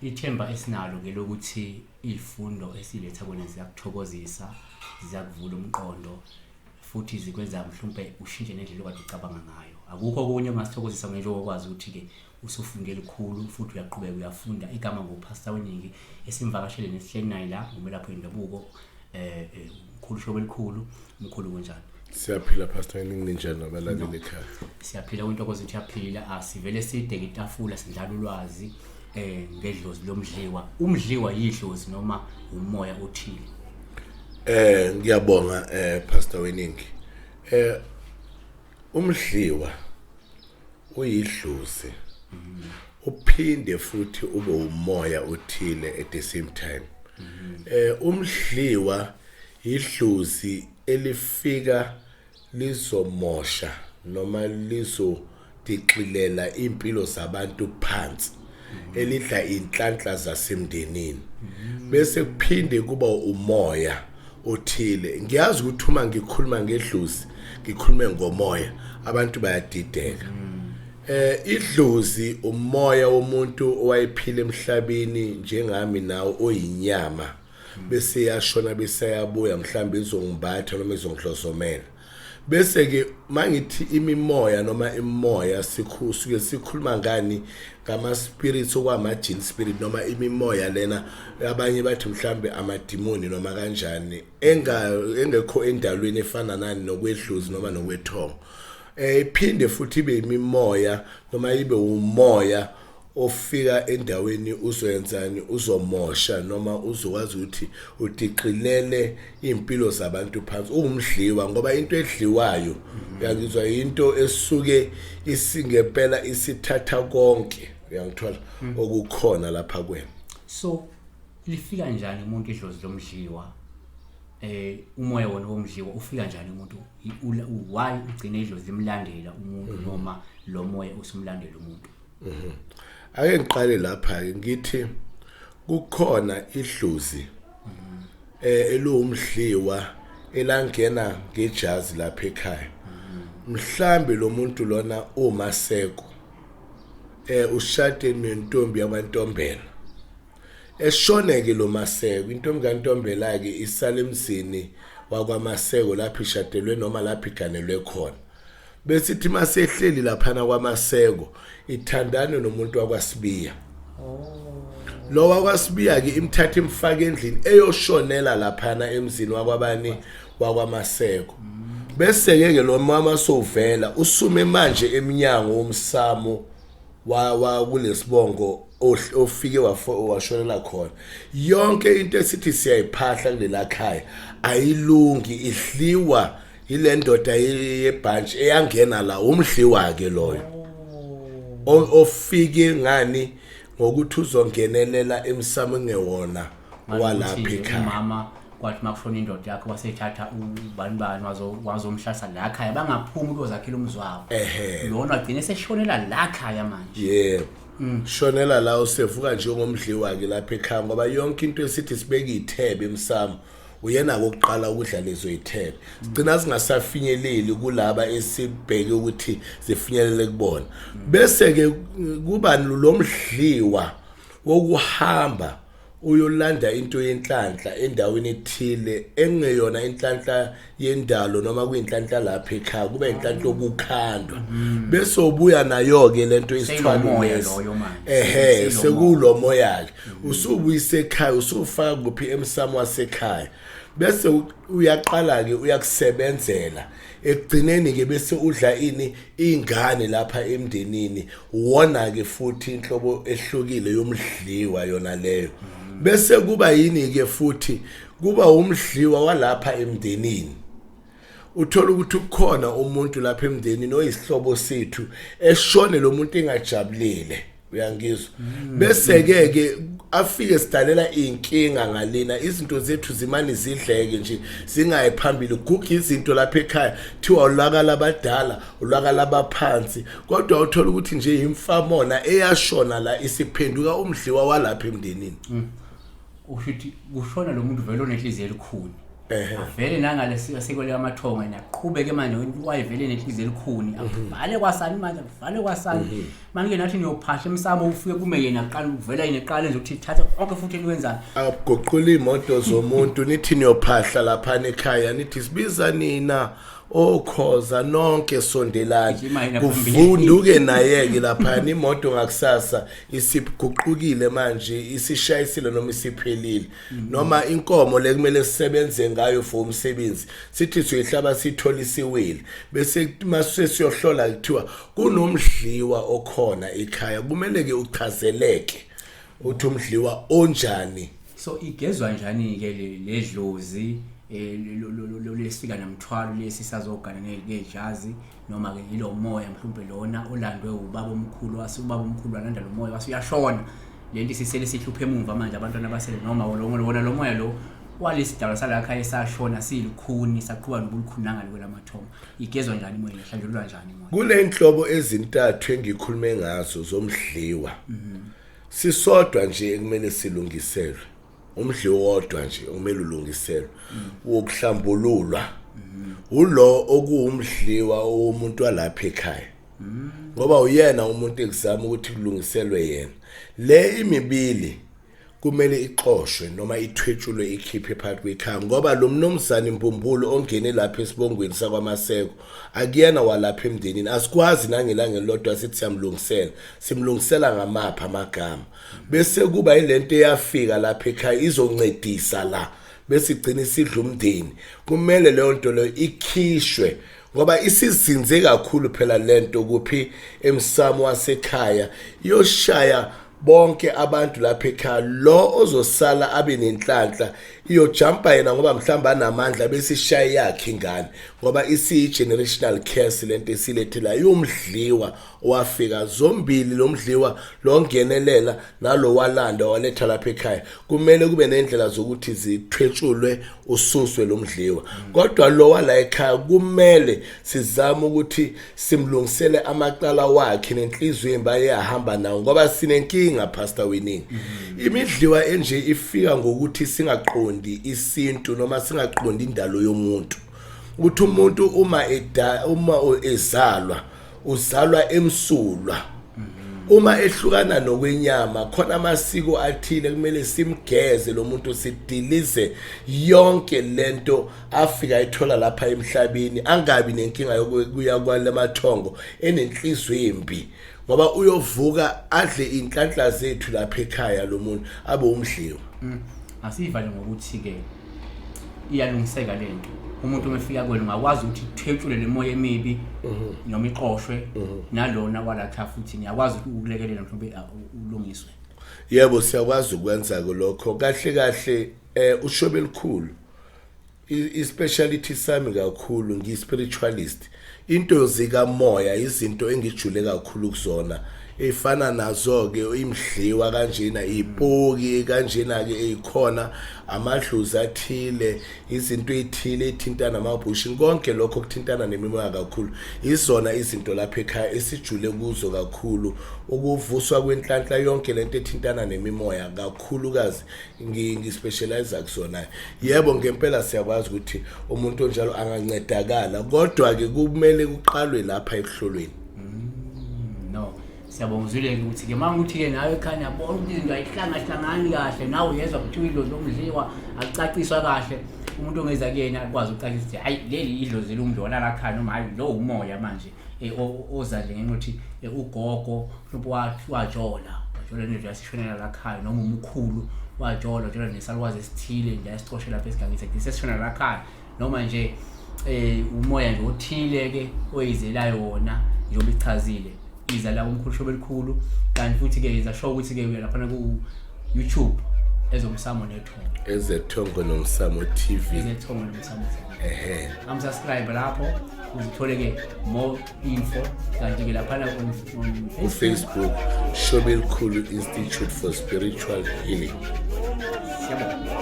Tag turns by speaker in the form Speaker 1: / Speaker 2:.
Speaker 1: Ithemba esinalo ke lokuthi izifundo esiletha kona ziyakuthokozisa, ziyakuvula umqondo futhi zikwenza mhlawumbe ushintshe nendlela okade ucabanga ngayo. Akukho okunye ongasithokozisa nje okwazi ukuthi ke usufundele likhulu futhi uyaqhubeka uyafunda. Igama ngopastor weningi esimvakashele nesihleli naye la umelaphi wendabuko Mkhulu Shobel'khulu. Mkhulu kunjani?
Speaker 2: Siyaphila pastor weningi njani nabalaleli ekhaya?
Speaker 1: Siyaphila kwintokozo ukuthi yaphila. Asivele sideke itafula sindlala ulwazi ngedlozi lomdliwa. Umdliwa yidlozi noma umoya othile?
Speaker 2: Ngiyabonga pastor weningi. Umdliwa uyidlozi. Uphinde futhi ube umoya othile at the same time. Umdliwa idlozi elifika lizomosha noma lizodiqilela impilo zabantu phansi, elidla inhlanhla zasemndenini, bese kuphinde kuba umoya othile. Ngiyazi ukuthi uma ngikhuluma ngedlozi ngikhulume ngomoya, abantu bayadideka. Idlozi umoya womuntu owayephila emhlabeni njengami nawe oyinyama, bese yashona bese yabuya mhlambe izongibatha noma izongidlozomela. Bese ke mangithi imimoya noma imoya suke sikhuluma ngani ngama spirits okwama jinn spirit noma imimoya lena abanye bathi mhlambe amadimoni noma kanjani engekho endalweni efana nani nokwedlozi noma nokwethongo. Iphinde futhi ibe imimoya noma ibe umoya ofika endaweni uzowenzani, uzomosha noma uzokwazi ukuthi udiqilele impilo zabantu phansi. Umdliwa ngoba into edliwayo uyangizwa into esuke isingempela isithatha konke, uyangithola okukhona lapha kwena.
Speaker 1: So lifika njani umuntu idlozi lomdliwa? Umoya wona womdliwa ufika njani umuntu? Why ugcina idlozi limlandela umuntu noma lo moya usumlandela umuntu?
Speaker 2: Ake ngiqale lapha ngithi kukhona idlozi elumdliwa elangena ngejazi lapha ekhaya. Mhlambe lo muntu lona umaseko ushade nentombi yamantombela, eshoneke lo maseko, intombi kaNtombela ke isala emzini wakwamaseko lapha ishadelwe noma lapha iganelwe khona. Bese ithi masehleli lapha kwamaseko ithandane nomuntu wakwaSibiya. Lo wakwaSibiya ke imthatha imfaka endlini eyoshonela lapha emzini wakwabani wakwamaseko. Bese ke lo mama sovela usume manje eminyango womsamo wa kulesibongo ofike washonela khona. Yonke into esithi siyayiphahla kulela khaya ayilungi, idliwa ile ndoda yebhanchi eyangena la. Umdliwa ke loyo ofike ngani ngokuthi uzongenelela emsamo ngewona walapha ekhaya.
Speaker 1: Mama kwathi makushona indoda yakhe wasethatha ubani wazomhlasa la khaya, bangaphumi ukuyozakhela umzwawo. Lona agcine seshonela la khaya manje.
Speaker 2: Yebo. Shonela la usevuka njengomdliwa ke lapha ekhaya ngoba yonke into esithi sibeke ithebe emsamo uyena kokuqala ukudla lezo ithebe. Sigcina singasafinyeleli kulaba esibheke ukuthi zifinyelele kubona. Bese ke kuba lo mdliwa wokuhamba uyolanda into yenhlanhla endaweni ethile engeyona inhlanhla yendalo noma kuyinhlanhla lapha ekhaya, kuba inhlanhla okukhandwa. Bese ubuya nayo ke lento isithwalo
Speaker 1: loyo manje.
Speaker 2: Sekulo moya ke usubuyise ekhaya, usufaka kuphi emsamo wasekhaya. Bese uyaqala ke uyakusebenzela ekugcineni ke bese udla ingane lapha emndenini. Wona ke futhi inhlobo ehlukile yomdliwa yona leyo. Bese kuba yini ke futhi kuba umdliwa walapha emndenini. Uthola ukuthi kukhona umuntu lapha emndenini oyisihlobo sethu eshone lo muntu engajabulile, uyangizwa. Bese ke afike sidalela inkinga ngalena, izinto zethu zimani zidleke nje zingayi phambili. Gugu izinto lapha ekhaya thiwa ulakala abadala, ulakala abaphansi, kodwa uthola ukuthi nje imfamona eyashona la isiphenduka umdliwa walapha emndenini.
Speaker 1: Ushithi kushona lo muntu vele onenhliziyo elikhuni. avele nangale sikwele amathonga niyaqhubeke manje wayivele nenhliziyo elikhuni avale kwasani manje avale kwasani manje nathi niyophahla emsamo ufike kume yena aqala ukuvela yena eqala nje ukuthi thatha konke futhi nikwenzani
Speaker 2: agoqula imoto zomuntu nithi niyophahla lapha ekhaya nithi sibiza nina okhoza nonke sondelana kuvunduke nayeke lapha imoto ngakusasa isiguqukile manje isishayisile noma isiphelile noma inkomo lekumele sisebenze ngayo for umsebenzi sithi siyihlaba sithola isiwili bese mase siyohlola kuthiwa kunomdliwa okhona ekhaya kumele ke uchazeleke uthi umdliwa onjani
Speaker 1: so igezwa njani ke ledlozi lesifika namthwalo lesi sazogana nejazi noma ke yilo moya mhlawumbe lona olandwe ubaba omkhulu ubaba omkhulu walanda lo moya wasuyashona lento sisele sihluphe emuva manje abantwana basele noma wona lo moya lo walisidala salakha esashona silikhuni saqhuba nobulukhunanga kwelamathongo igezwa njani moya ihlanjulwa njani moya
Speaker 2: kule inhlobo ezintathu engikhulume ngazo zomdliwa sisodwa nje ekumele silungiselwe umdliwa wodwa nje umele ulungiselwe wokuhlambululwa ulo okuwumdliwa womuntu walapha ekhaya ngoba uyena umuntu ekuzama ukuthi kulungiselwe yena le imibili kumele ixoshwe noma ithwetshulwe ikhiphe phakathi kwekhaya ngoba lo mnomzana impumbulu ongene lapha esibongweni sakwaMaseko akuyena walapha emndenini asikwazi nangelanga lodwa sithi simlungisela ngamapha amagama bese kuba ilento eyafika lapha ekhaya izoncedisa la bese igcina isidla umndeni kumele leyo nto leyo ikhishwe ngoba isizinze kakhulu phela lento kuphi emsamo wasekhaya yoshaya bonke abantu lapha ekhaya lo ozosala abe nenhlanhla iyojumpa yena ngoba mhlamba anamandla bese ishaya yakhe ingane ngoba generational curse lento esilethela yomdliwa owafika zombili lomdliwa longenelela nalo walanda waletha lapha ekhaya kumele kube nendlela zokuthi zithwetshulwe ususwe lomdliwa kodwa lo wala ekhaya kumele sizame ukuthi simlungisele amaqala wakhe nenhliziyo embaye yahamba nawo ngoba sinenkinga pastor Winning imidliwa enje ifika ngokuthi singaqondi isintu noma singaqondi indalo yomuntu ukuthi umuntu uma ezalwa uzalwa emsulwa uma ehlukana nokwenyama khona amasiko athile kumele simgeze lo muntu sidilize yonke lento afika ethola lapha emhlabeni angabi nenkinga yokuya kwalamathongo enenhliziyo embi ngoba uyovuka adle inhlanhla zethu lapha ekhaya lo muntu abe umdliwa
Speaker 1: asivale ngokuthi ke iyalungiseka lento umuntu umefika kwena ungakwazi ukuthi uthethule lemoya emibi noma ixoshwe nalona walatha futhi niyakwazi ukulekelela mhlawumbe ulungiswe
Speaker 2: yebo siyakwazi ukwenza lokho kahle uShobel'khulu ispeciality sami kakhulu ngispiritualist into zika moya izinto engijule kakhulu kuzona efana nazo ke imdliwa kanjena ipoki kanjena ke ekhona amadlozi athile izinto ezithile ethintana namabhushi konke lokho kuthintana nemimoya kakhulu izona izinto lapha ekhaya esijule kuzo kakhulu ukuvuswa kwenhlanhla yonke lento ethintana nemimoya kakhulukazi ngispecialize kusona yebo ngempela siyakwazi ukuthi umuntu onjalo angancedakala kodwa ke kumele kuqalwe lapha ekuhlolweni
Speaker 1: siyabonga uzwile ukuthi ke manje uthi ke nawe ekhaya yabona ukuthi izinto ayihlangani kahle nawe uyezwa ukuthi idlozi lomdliwa acaciswa kahle umuntu ongeza kuyena akwazi ukucacisa ukuthi hayi leli idlozi lomdliwa lakhaya noma hayi lo umoya manje oza nje ngenxa ukuthi ugogo mhlawumbe wajola nje yasishonela lakhaya noma umkhulu wajola nesalwazi esithile nje yasixoshe lapha esigangeni sesishonela lakhaya noma nje umoya nje othile ke oyizelayo wona njengoba ichazile iza la Mkhulu Shobel'khulu kanti futhi ke izasho ukuthi ke lapha ku YouTube ezomsamo nethongo
Speaker 2: ezethongo nomsamo TV
Speaker 1: ezethongo nomsamo subscribe lapho uzithole ke more info kanti ke lapha ku
Speaker 2: Facebook Shobel'khulu Institute for Spiritual Healing.
Speaker 1: Siyabonga.